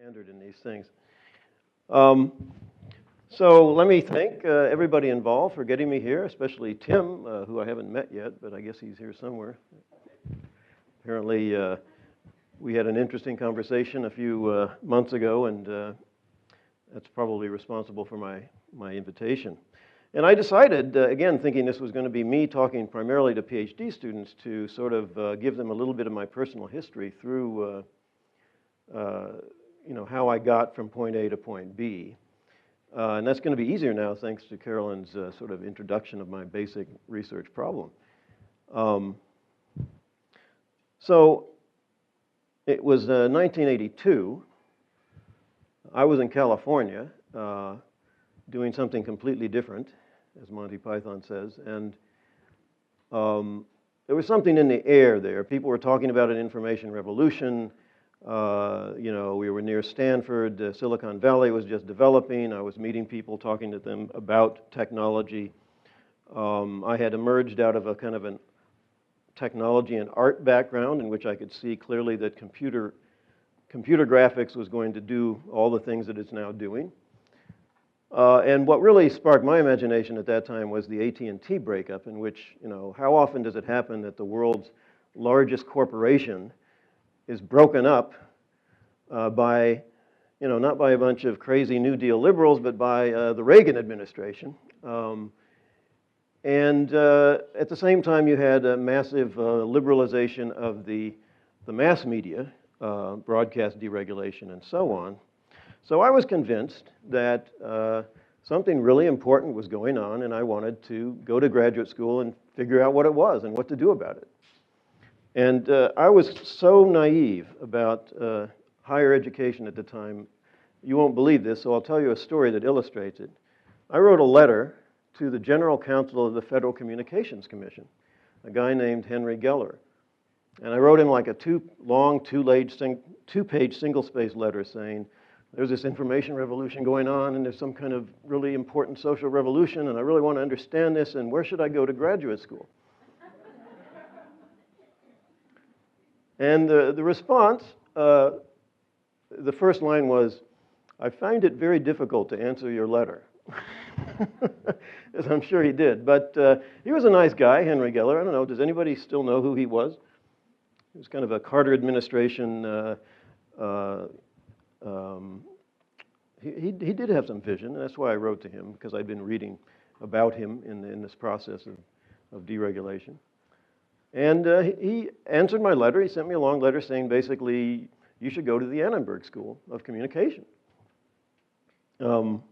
standard in these things. Um, so let me thank everybody involved for getting me here, especially Tim, who I haven't met yet, but I guess he's here somewhere. Apparently, we had an interesting conversation a few months ago, and that's probably responsible for my invitation. And I decided, again, thinking this was going to be me talking primarily to PhD students, to sort of give them a little bit of my personal history through how I got from point A to point B. And that's going to be easier now thanks to Carolyn's sort of introduction of my basic research problem. So it was 1982. I was in California doing something completely different, as Monty Python says, and there was something in the air there. People were talking about an information revolution. We were near Stanford. Silicon Valley was just developing. I was meeting people, talking to them about technology. I had emerged out of a kind of a technology and art background in which I could see clearly that computer graphics was going to do all the things that it's now doing. And what really sparked my imagination at that time was the AT&T breakup, in which, how often does it happen that the world's largest corporation is broken up by, not by a bunch of crazy New Deal liberals, but by the Reagan administration. And at the same time, you had a massive liberalization of the mass media, broadcast deregulation, and so on. So I was convinced that something really important was going on, and I wanted to go to graduate school and figure out what it was and what to do about it. And I was so naive about higher education at the time, you won't believe this, so I'll tell you a story that illustrates it. I wrote a letter to the General Counsel of the Federal Communications Commission, a guy named Henry Geller. And I wrote him like a two-page single-space letter saying, there's this information revolution going on, and there's some kind of really important social revolution, and I really want to understand this, and where should I go to graduate school? And the response, the first line was, I find it very difficult to answer your letter. As I'm sure he did. But he was a nice guy, Henry Geller. I don't know, does anybody still know who he was? He was kind of a Carter administration. He did have some vision, and that's why I wrote to him, because I'd been reading about him in this process of deregulation. And he answered my letter. He sent me a long letter saying, basically, you should go to the Annenberg School of Communication. That's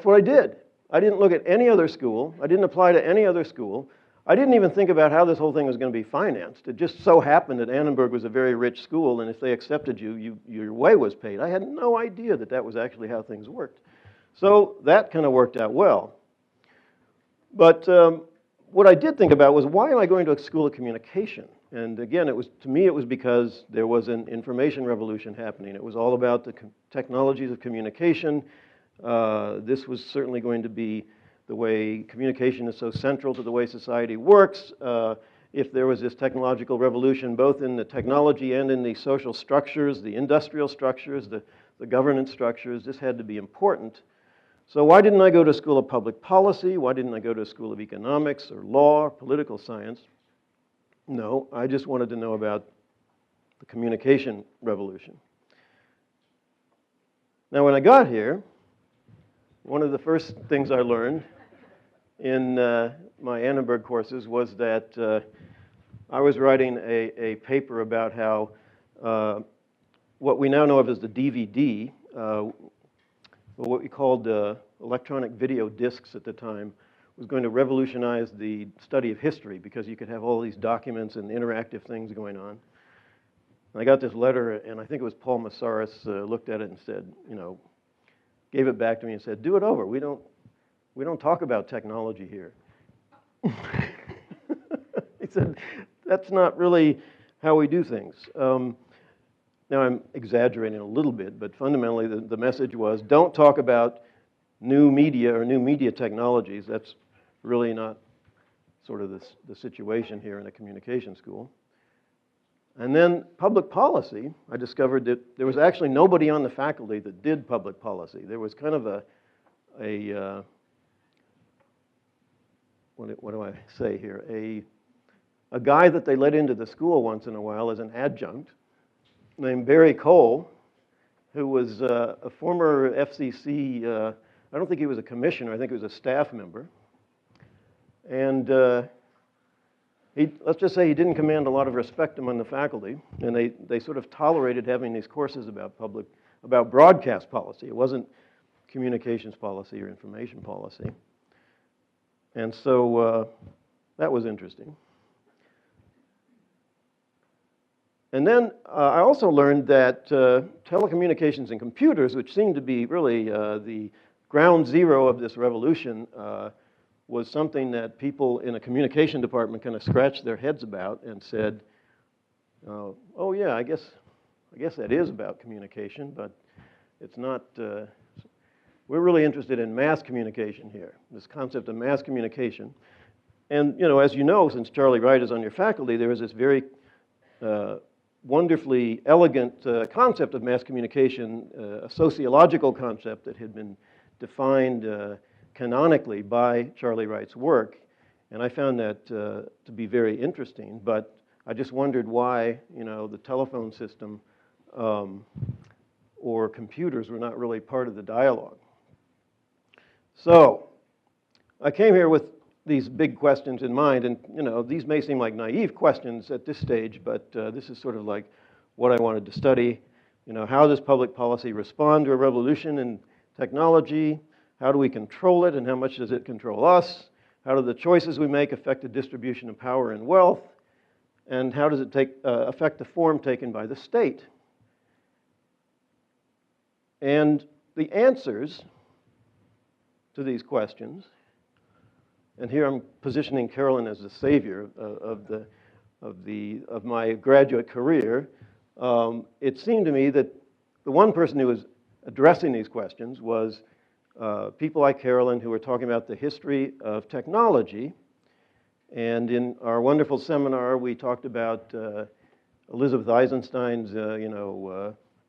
what I did. I didn't look at any other school. I didn't apply to any other school. I didn't even think about how this whole thing was going to be financed. It just so happened that Annenberg was a very rich school, and if they accepted you, your way was paid. I had no idea that that was actually how things worked. So that kind of worked out well. But what I did think about was, why am I going to a school of communication? And again, to me, it was because there was an information revolution happening. It was all about the technologies of communication. This was certainly going to be the way communication is so central to the way society works. If there was this technological revolution, both in the technology and in the social structures, the industrial structures, the governance structures, this had to be important. So why didn't I go to a school of public policy? Why didn't I go to a school of economics or law or political science? No, I just wanted to know about the communication revolution. Now, when I got here, one of the first things I learned in my Annenberg courses was that I was writing a paper about how what we now know of as the DVD, what we called electronic video discs at the time, was going to revolutionize the study of history, because you could have all these documents and interactive things going on. And I got this letter, and I think it was Paul Massaris looked at it and said, gave it back to me and said, do it over. We don't talk about technology here. He said, that's not really how we do things. Now, I'm exaggerating a little bit, but fundamentally the message was, don't talk about new media or new media technologies. That's really not sort of the situation here in a communication school. And then public policy, I discovered that there was actually nobody on the faculty that did public policy. There was kind of what do I say here? A guy that they let into the school once in a while as an adjunct named Barry Cole, who was a former FCC, I don't think he was a commissioner, I think he was a staff member. And let's just say he didn't command a lot of respect among the faculty, and they sort of tolerated having these courses about broadcast policy. It wasn't communications policy or information policy. And so that was interesting. And then I also learned that telecommunications and computers, which seemed to be really the ground zero of this revolution, was something that people in a communication department kind of scratched their heads about and said, oh yeah, I guess that is about communication, but it's not, we're really interested in mass communication here, this concept of mass communication. And as you know, since Charlie Wright is on your faculty, there is this very wonderfully elegant concept of mass communication, a sociological concept that had been defined canonically by Charlie Wright's work. And I found that to be very interesting, but I just wondered why, the telephone system or computers were not really part of the dialogue. So I came here with these big questions in mind, and these may seem like naive questions at this stage, but this is sort of like what I wanted to study. How does public policy respond to a revolution in technology? How do we control it, and how much does it control us? How do the choices we make affect the distribution of power and wealth? And how does it affect the form taken by the state? And the answers to these questions, and here I'm positioning Carolyn as the savior of my graduate career. It seemed to me that the one person who was addressing these questions was people like Carolyn, who were talking about the history of technology. And in our wonderful seminar, we talked about Elizabeth Eisenstein's,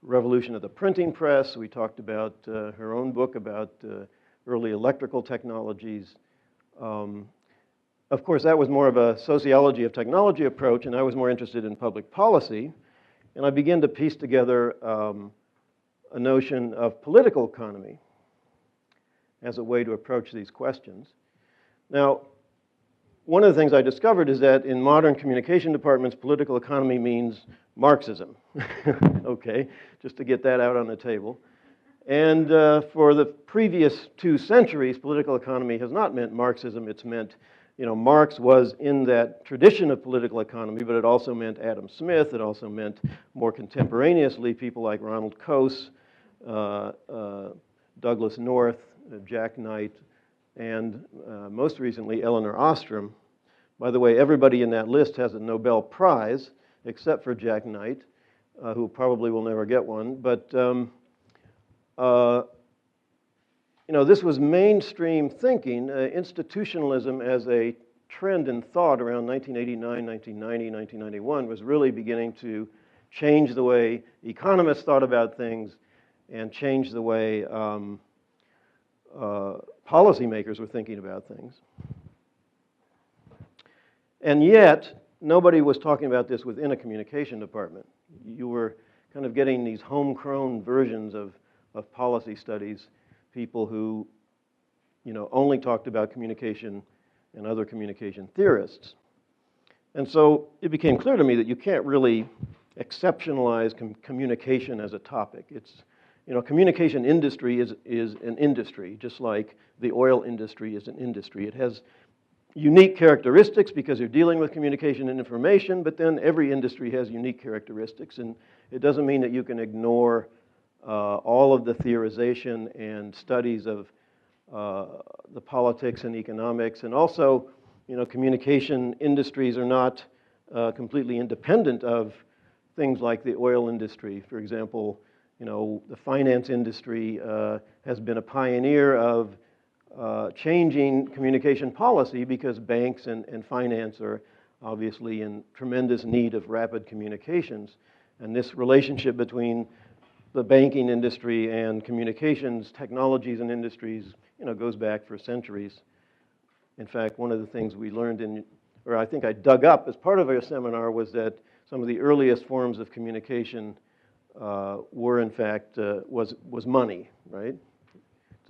revolution of the printing press. We talked about her own book about early electrical technologies. Of course, that was more of a sociology of technology approach, and I was more interested in public policy. And I began to piece together a notion of political economy as a way to approach these questions. Now, one of the things I discovered is that in modern communication departments, political economy means Marxism. Okay, just to get that out on the table. And for the previous 2 centuries, political economy has not meant Marxism. It's meant, Marx was in that tradition of political economy, but it also meant Adam Smith. It also meant more contemporaneously people like Ronald Coase, Douglas North, Jack Knight, and most recently Elinor Ostrom. By the way, everybody in that list has a Nobel Prize, except for Jack Knight, who probably will never get one. But this was mainstream thinking. Institutionalism as a trend in thought around 1989, 1990, 1991 was really beginning to change the way economists thought about things and change the way policymakers were thinking about things. And yet, nobody was talking about this within a communication department. You were kind of getting these homegrown versions of policy studies, people who, only talked about communication and other communication theorists. And so it became clear to me that you can't really exceptionalize communication as a topic. It's, communication industry is an industry, just like the oil industry is an industry. It has unique characteristics because you're dealing with communication and information, but then every industry has unique characteristics, and it doesn't mean that you can ignore all of the theorization and studies of the politics and economics. And also, communication industries are not completely independent of things like the oil industry. For example, the finance industry has been a pioneer of changing communication policy because banks and finance are obviously in tremendous need of rapid communications. And this relationship between the banking industry and communications technologies and industries, goes back for centuries. In fact, one of the things we learned or I think I dug up as part of our seminar, was that some of the earliest forms of communication were, in fact, was money, right?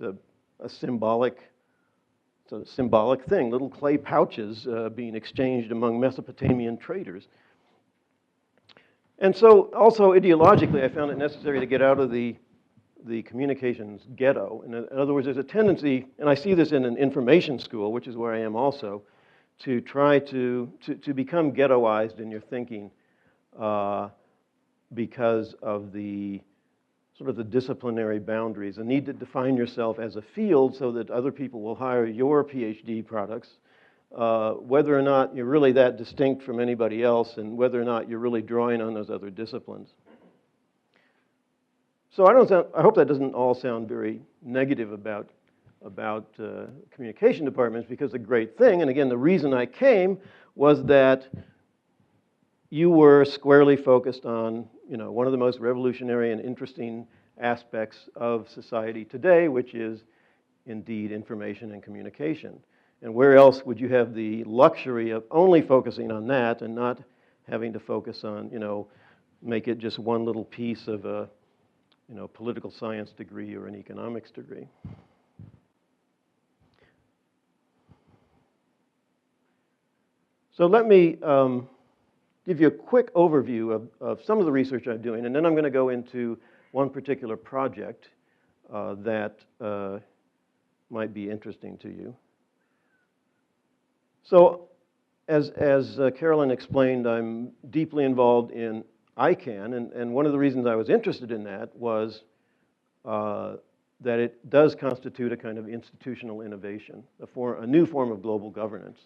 It's a symbolic thing, little clay pouches being exchanged among Mesopotamian traders. And so, also ideologically, I found it necessary to get out of the communications ghetto. In other words, there's a tendency, and I see this in an information school, which is where I am also, to try to become ghettoized in your thinking because of the sort of the disciplinary boundaries, the need to define yourself as a field so that other people will hire your PhD products, whether or not you're really that distinct from anybody else, and whether or not you're really drawing on those other disciplines. So I hope that doesn't all sound very negative about communication departments, because the great thing, and again, the reason I came, was that you were squarely focused on, one of the most revolutionary and interesting aspects of society today, which is indeed information and communication. And where else would you have the luxury of only focusing on that and not having to focus on, make it just one little piece of a, political science degree or an economics degree. So let me give you a quick overview of some of the research I'm doing, and then I'm going to go into one particular project that might be interesting to you. So, as Carolyn explained, I'm deeply involved in ICANN, and one of the reasons I was interested in that was that it does constitute a kind of institutional innovation, a new form of global governance.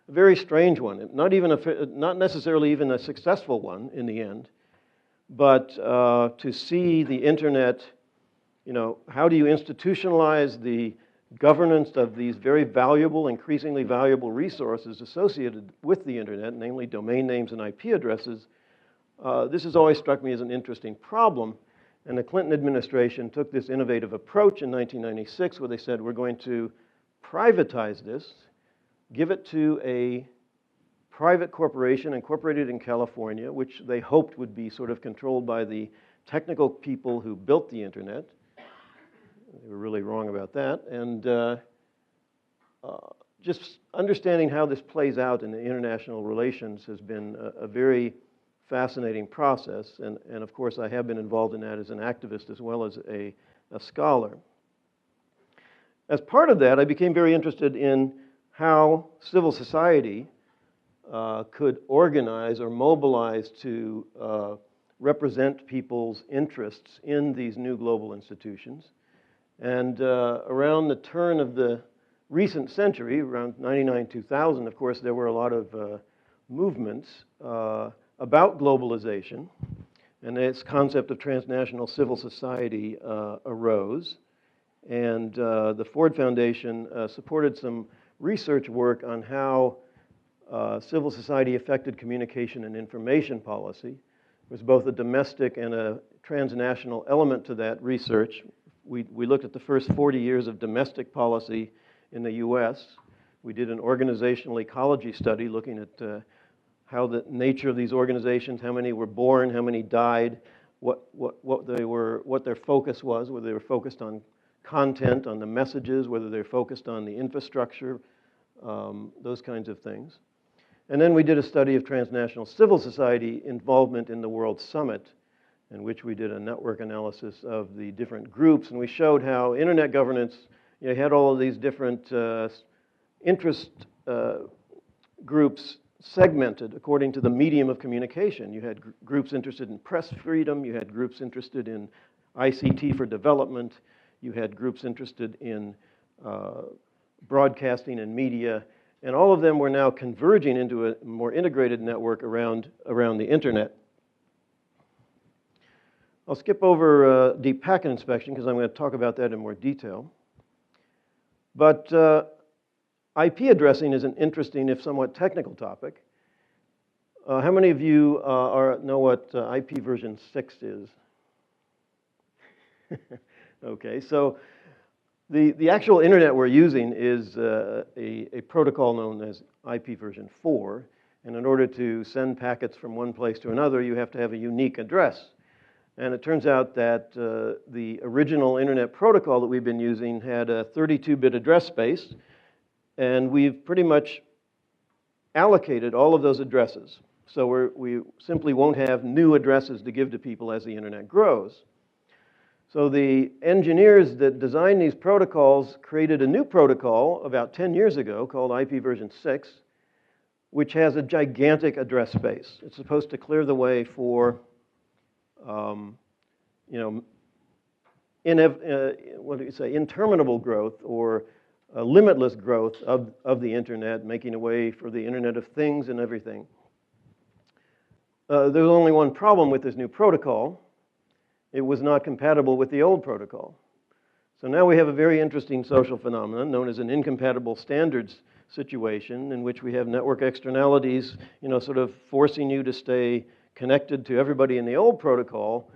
A very strange one, not necessarily even a successful one in the end, but to see the internet, how do you institutionalize the governance of these very valuable, increasingly valuable resources associated with the internet, namely domain names and IP addresses. This has always struck me as an interesting problem, and the Clinton administration took this innovative approach in 1996 where they said, we're going to privatize this, give it to a private corporation incorporated in California, which they hoped would be sort of controlled by the technical people who built the internet. They were really wrong about that. And just understanding how this plays out in the international relations has been a very fascinating process. And of course, I have been involved in that as an activist as well as a scholar. As part of that, I became very interested in how civil society could organize or mobilize to represent people's interests in these new global institutions. And around the turn of the recent century, around 99-2000, of course, there were a lot of movements about globalization, and this concept of transnational civil society arose. And the Ford Foundation supported some research work on how civil society affected communication and information policy. There was both a domestic and a transnational element to that research. We looked at the first 40 years of domestic policy in the US. We did an organizational ecology study looking at how the nature of these organizations, how many were born, how many died, what their focus was, whether they were focused on content, on the messages, whether they're focused on the infrastructure, those kinds of things. And then we did a study of transnational civil society involvement in the World Summit, in which we did a network analysis of the different groups, and we showed how internet governance, you had all of these different interest groups segmented according to the medium of communication. You had groups interested in press freedom, you had groups interested in ICT for development, you had groups interested in broadcasting and media, and all of them were now converging into a more integrated network around the internet. I'll skip over deep packet inspection because I'm going to talk about that in more detail. But IP addressing is an interesting, if somewhat technical topic. How many of you know what IP version 6 is? Okay, so the actual internet we're using is a protocol known as IP version 4. And in order to send packets from one place to another, you have to have a unique address. And it turns out that the original internet protocol that we've been using had a 32-bit address space, and we've pretty much allocated all of those addresses. So we simply won't have new addresses to give to people as the internet grows. So the engineers that designed these protocols created a new protocol about 10 years ago called IP version 6, which has a gigantic address space. It's supposed to clear the way for, interminable growth or limitless growth of the internet, making a way for the Internet of Things and everything. There's only one problem with this new protocol. It was not compatible with the old protocol. So now we have a very interesting social phenomenon known as an incompatible standards situation, in which we have network externalities, sort of forcing you to stay connected to everybody in the old protocol.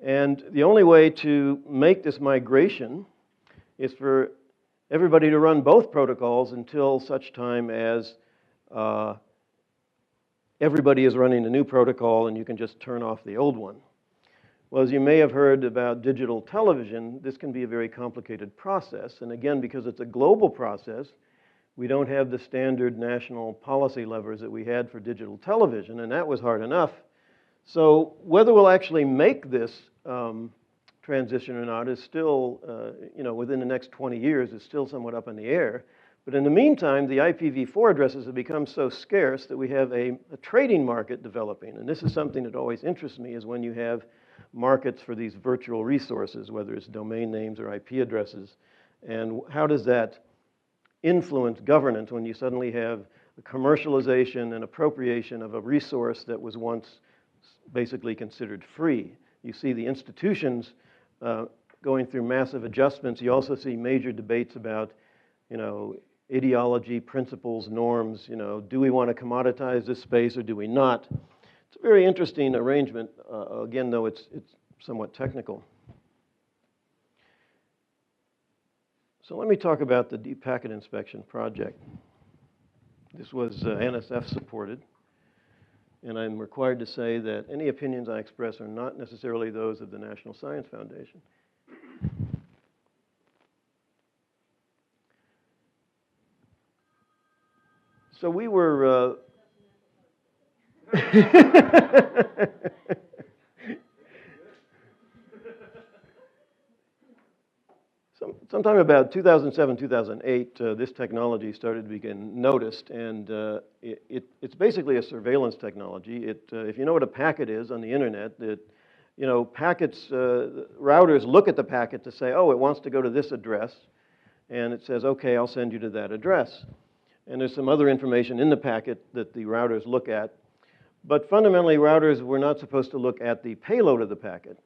And the only way to make this migration is for everybody to run both protocols until such time as everybody is running a new protocol and you can just turn off the old one. Well, as you may have heard about digital television, this can be a very complicated process. And again, because it's a global process, we don't have the standard national policy levers that we had for digital television, and that was hard enough. So whether we'll actually make this transition or not is still, within the next 20 years, is still somewhat up in the air. But in the meantime, the IPv4 addresses have become so scarce that we have a trading market developing. And this is something that always interests me, is when you have markets for these virtual resources, whether it's domain names or IP addresses. And how does that influence governance when you suddenly have the commercialization and appropriation of a resource that was once basically considered free? You see the institutions going through massive adjustments. You also see major debates about, ideology, principles, norms. Do we want to commoditize this space or do we not? It's a very interesting arrangement, again, though it's somewhat technical. So let me talk about the Deep Packet Inspection project. This was NSF supported, and I'm required to say that any opinions I express are not necessarily those of the National Science Foundation. So we were... Sometime about 2007, 2008, this technology started to begin noticed, and it's basically a surveillance technology. If you know what a packet is on the internet, packets, routers look at the packet to say, oh, it wants to go to this address, and it says, okay, I'll send you to that address. And there's some other information in the packet that the routers look at. But fundamentally, routers were not supposed to look at the payload of the packet.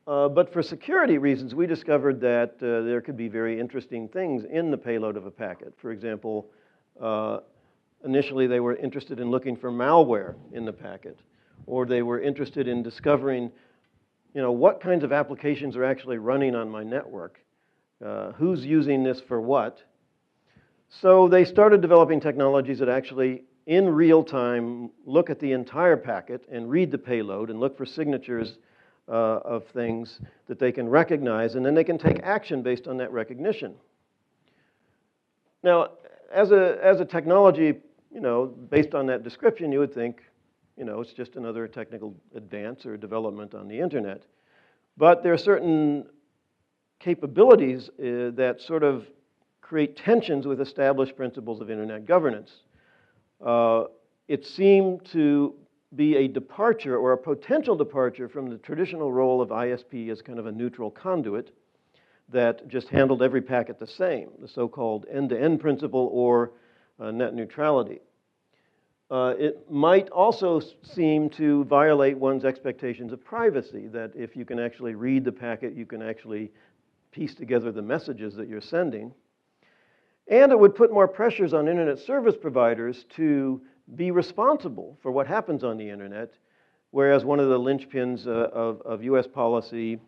But for security reasons, we discovered that there could be very interesting things in the payload of a packet. For example, initially they were interested in looking for malware in the packet, or they were interested in discovering, what kinds of applications are actually running on my network, who's using this for what. So they started developing technologies that actually, in real time, look at the entire packet and read the payload and look for signatures of things that they can recognize, and then they can take action based on that recognition. Now, as a technology, based on that description, you would think, it's just another technical advance or development on the internet. But there are certain capabilities that sort of create tensions with established principles of internet governance. It seemed to be a departure or a potential departure from the traditional role of ISP as kind of a neutral conduit that just handled every packet the same, the so-called end-to-end principle or net neutrality. It might also seem to violate one's expectations of privacy, that if you can actually read the packet, you can actually piece together the messages that you're sending. And it would put more pressures on internet service providers to be responsible for what happens on the internet, whereas one of the linchpins of US policy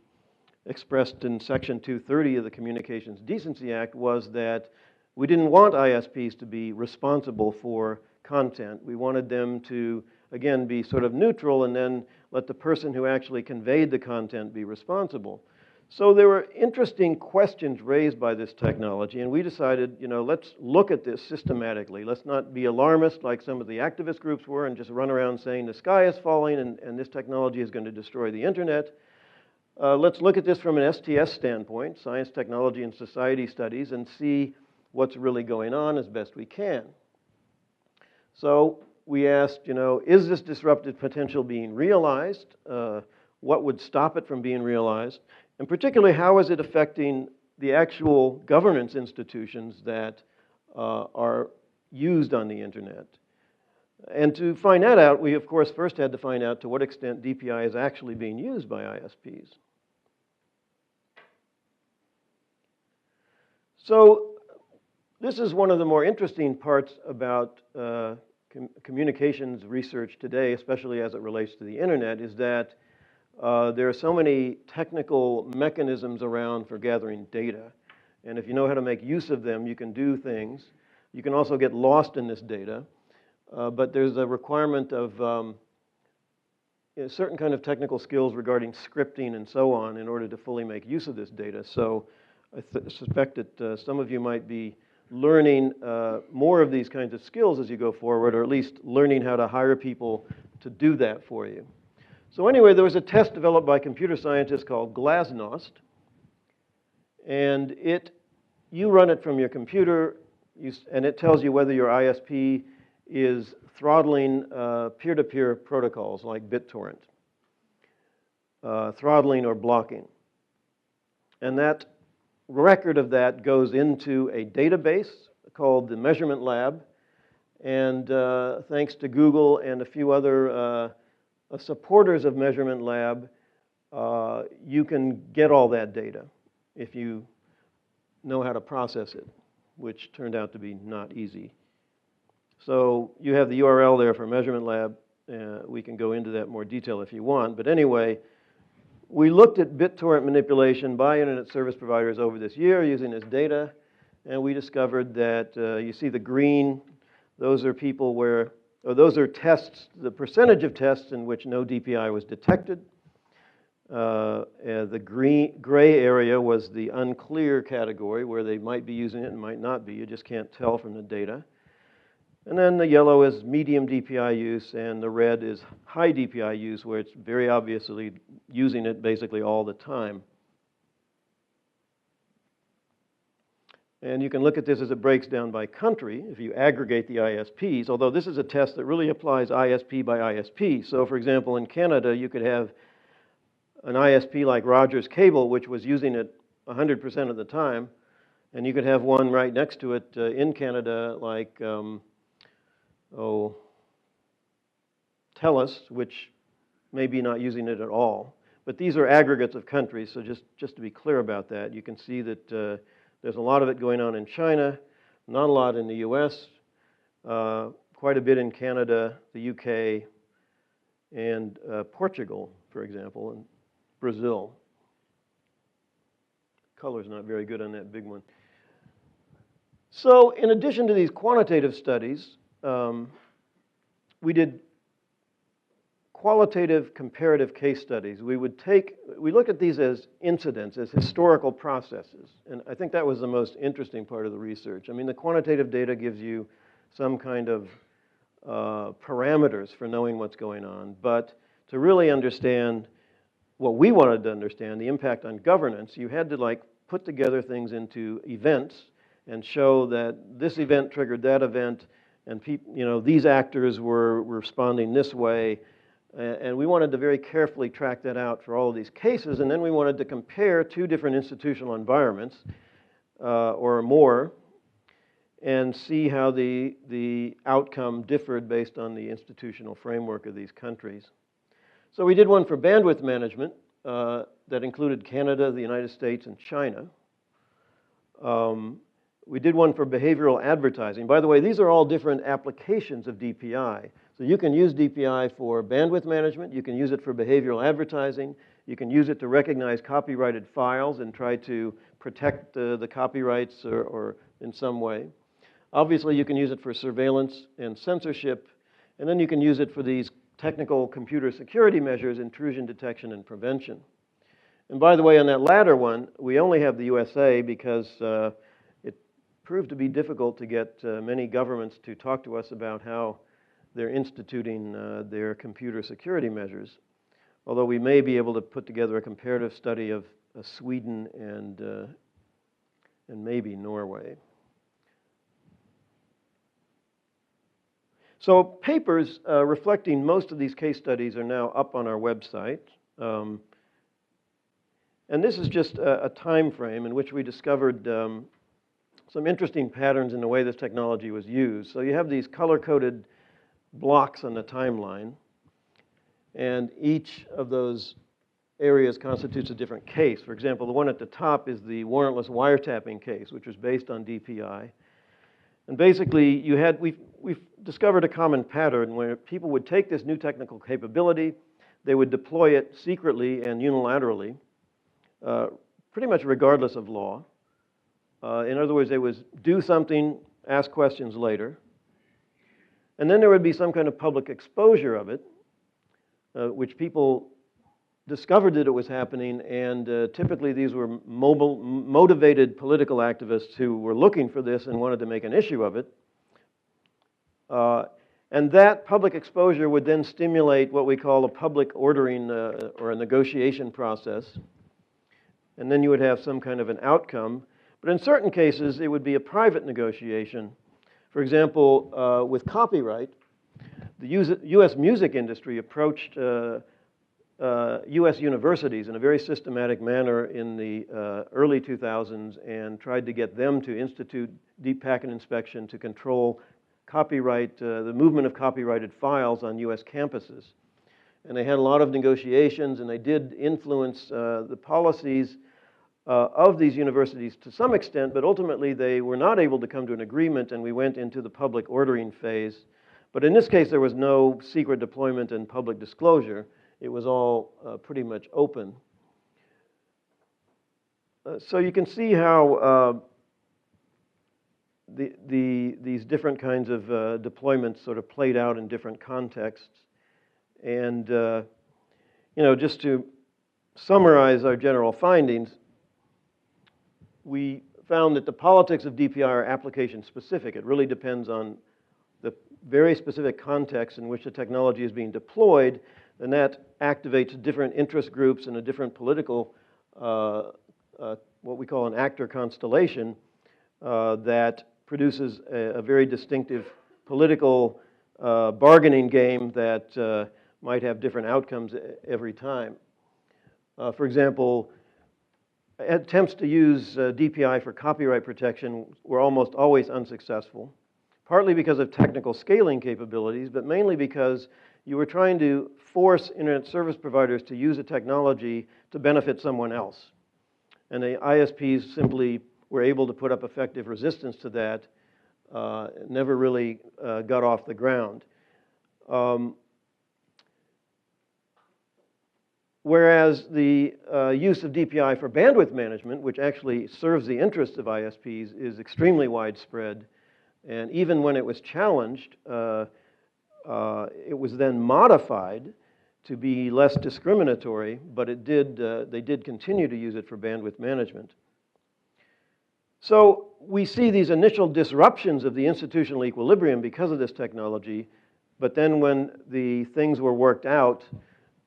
expressed in Section 230 of the Communications Decency Act was that we didn't want ISPs to be responsible for content. We wanted them to, again, be sort of neutral and then let the person who actually conveyed the content be responsible. So there were interesting questions raised by this technology, and we decided, let's look at this systematically. Let's not be alarmist like some of the activist groups were and just run around saying the sky is falling and this technology is going to destroy the internet. Let's look at this from an STS standpoint, Science, Technology, and Society Studies, and see what's really going on as best we can. So we asked, is this disruptive potential being realized? What would stop it from being realized? And particularly, how is it affecting the actual governance institutions that are used on the internet? And to find that out, we of course first had to find out to what extent DPI is actually being used by ISPs. So this is one of the more interesting parts about communications research today, especially as it relates to the internet, is that there are so many technical mechanisms around for gathering data. And if you know how to make use of them, you can do things. You can also get lost in this data. But there's a requirement of certain kind of technical skills regarding scripting and so on in order to fully make use of this data. So I suspect that some of you might be learning more of these kinds of skills as you go forward, or at least learning how to hire people to do that for you. So anyway, there was a test developed by computer scientists called Glasnost, and you run it from your computer, and it tells you whether your ISP is throttling peer-to-peer protocols like BitTorrent, throttling or blocking. And that record of that goes into a database called the Measurement Lab, and thanks to Google and a few other supporters of Measurement Lab, you can get all that data if you know how to process it, which turned out to be not easy. So you have the URL there for Measurement Lab. We can go into that in more detail if you want. But anyway, we looked at BitTorrent manipulation by internet service providers over this year using this data, and we discovered that you see the green, those are people where those are tests, the percentage of tests in which no DPI was detected. The gray area was the unclear category where they might be using it and might not be. You just can't tell from the data. And then the yellow is medium DPI use, and the red is high DPI use, where it's very obviously using it basically all the time. And you can look at this as it breaks down by country if you aggregate the ISPs, although this is a test that really applies ISP by ISP. So for example, in Canada, you could have an ISP like Rogers Cable, which was using it 100% of the time, and you could have one right next to it in Canada like, TELUS, which may be not using it at all. But these are aggregates of countries, so just to be clear about that, you can see that there's a lot of it going on in China, not a lot in the US, quite a bit in Canada, the UK, and Portugal, for example, and Brazil. Color's not very good on that big one. So in addition to these quantitative studies, we did qualitative comparative case studies. We look at these as incidents, as historical processes. And I think that was the most interesting part of the research. I mean, the quantitative data gives you some kind of parameters for knowing what's going on. But to really understand what we wanted to understand, the impact on governance, you had to put together things into events and show that this event triggered that event, and these actors were responding this way. And we wanted to very carefully track that out for all of these cases, and then we wanted to compare two different institutional environments or more and see how the outcome differed based on the institutional framework of these countries. So we did one for bandwidth management that included Canada, the United States, and China. We did one for behavioral advertising. By the way, these are all different applications of DPI. So you can use DPI for bandwidth management, you can use it for behavioral advertising, you can use it to recognize copyrighted files and try to protect the copyrights or in some way. Obviously, you can use it for surveillance and censorship, and then you can use it for these technical computer security measures, intrusion detection and prevention. And by the way, on that latter one, we only have the USA because it proved to be difficult to get many governments to talk to us about how they're instituting their computer security measures. Although we may be able to put together a comparative study of Sweden and maybe Norway. So papers reflecting most of these case studies are now up on our website. And this is just a time frame in which we discovered some interesting patterns in the way this technology was used. So you have these color-coded blocks on the timeline, and each of those areas constitutes a different case. For example, the one at the top is the warrantless wiretapping case, which was based on DPI. And basically, we've discovered a common pattern where people would take this new technical capability, they would deploy it secretly and unilaterally, pretty much regardless of law. In other words, they would do something, ask questions later, and then there would be some kind of public exposure of it, which people discovered that it was happening, and typically these were motivated political activists who were looking for this and wanted to make an issue of it. And that public exposure would then stimulate what we call a public ordering or a negotiation process. And then you would have some kind of an outcome. But in certain cases, it would be a private negotiation. For example, with copyright, the U.S. music industry approached U.S. universities in a very systematic manner in the early 2000s and tried to get them to institute deep packet inspection to control copyright, the movement of copyrighted files on U.S. campuses. And they had a lot of negotiations, and they did influence the policies of these universities to some extent, but ultimately they were not able to come to an agreement, and we went into the public ordering phase. But in this case, there was no secret deployment and public disclosure. It was all pretty much open. So you can see how these different kinds of deployments sort of played out in different contexts. And just to summarize our general findings, we found that the politics of DPI are application specific. It really depends on the very specific context in which the technology is being deployed, and that activates different interest groups and a different political, what we call an actor constellation, that produces a very distinctive political bargaining game that might have different outcomes every time. For example, attempts to use DPI for copyright protection were almost always unsuccessful, partly because of technical scaling capabilities, but mainly because you were trying to force internet service providers to use a technology to benefit someone else. And the ISPs simply were able to put up effective resistance to that, never really got off the ground. Whereas the use of DPI for bandwidth management, which actually serves the interests of ISPs, is extremely widespread. And even when it was challenged, it was then modified to be less discriminatory, but they did continue to use it for bandwidth management. So we see these initial disruptions of the institutional equilibrium because of this technology, but then when the things were worked out,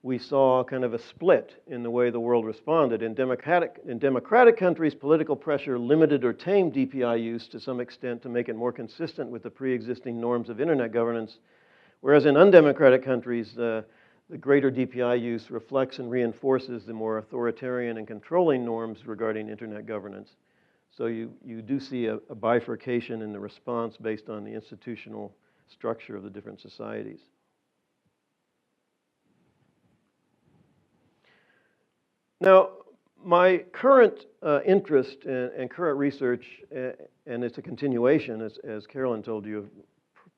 we saw kind of a split in the way the world responded. In democratic countries, political pressure limited or tamed DPI use to some extent to make it more consistent with the pre-existing norms of internet governance, whereas in undemocratic countries, the greater DPI use reflects and reinforces the more authoritarian and controlling norms regarding internet governance. So you do see a bifurcation in the response based on the institutional structure of the different societies. Now, My current interest and current research, and it's a continuation, as Carolyn told you, of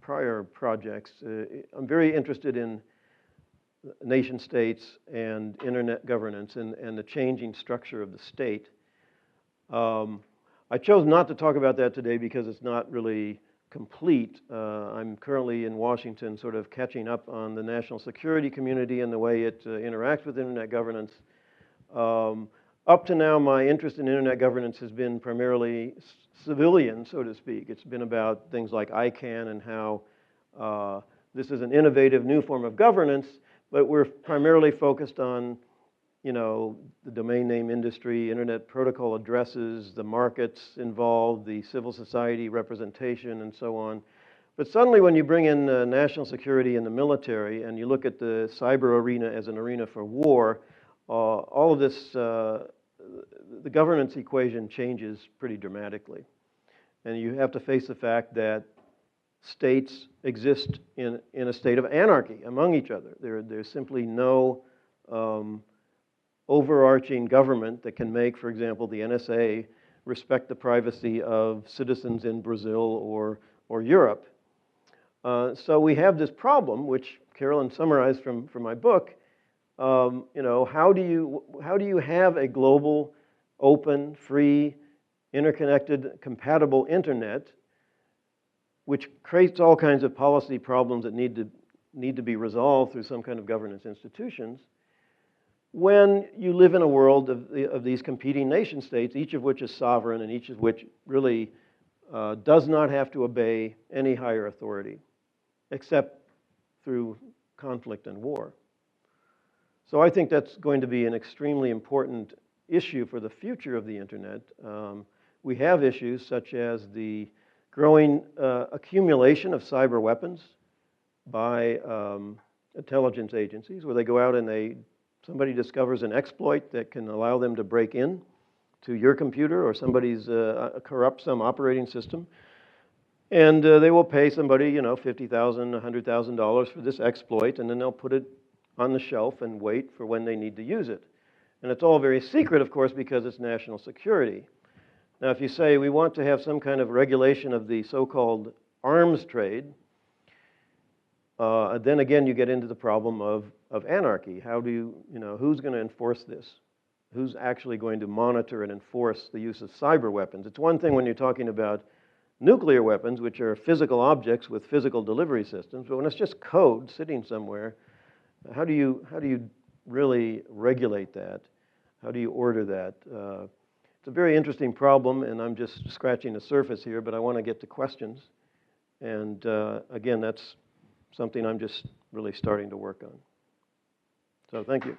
prior projects. I'm very interested in nation states and internet governance and the changing structure of the state. I chose not to talk about that today because it's not really complete. I'm currently in Washington sort of catching up on the national security community and the way it interacts with internet governance. Up to now, my interest in internet governance has been primarily civilian, so to speak. It's been about things like ICANN and how this is an innovative new form of governance, but we're primarily focused on, you know, the domain name industry, internet protocol addresses, the markets involved, the civil society representation, and so on. But suddenly when you bring in national security and the military, and you look at the cyber arena as an arena for war, all of this, the governance equation changes pretty dramatically. And you have to face the fact that states exist in a state of anarchy among each other. There's simply no overarching government that can make, for example, the NSA respect the privacy of citizens in Brazil or Europe. So we have this problem, which Carolyn summarized from my book. You know, how do you have a global, open, free, interconnected, compatible internet, which creates all kinds of policy problems that need to be resolved through some kind of governance institutions, when you live in a world of these competing nation states, each of which is sovereign and each of which really does not have to obey any higher authority, except through conflict and war. So I think that's going to be an extremely important issue for the future of the internet. We have issues such as the growing accumulation of cyber weapons by intelligence agencies, where they go out and somebody discovers an exploit that can allow them to break in to your computer, or somebody's corrupt some operating system, and they will pay somebody, you know, $50,000, $100,000 for this exploit, and then they'll put it on the shelf and wait for when they need to use it. And it's all very secret, of course, because it's national security. Now, if you say we want to have some kind of regulation of the so-called arms trade, then again you get into the problem of anarchy. How do you know, who's going to enforce this? Who's actually going to monitor and enforce the use of cyber weapons? It's one thing when you're talking about nuclear weapons, which are physical objects with physical delivery systems, but when it's just code sitting somewhere, how do you really regulate that? How do you order that? It's a very interesting problem, and I'm just scratching the surface here, but I want to get to questions. And again, that's something I'm just really starting to work on. So thank you.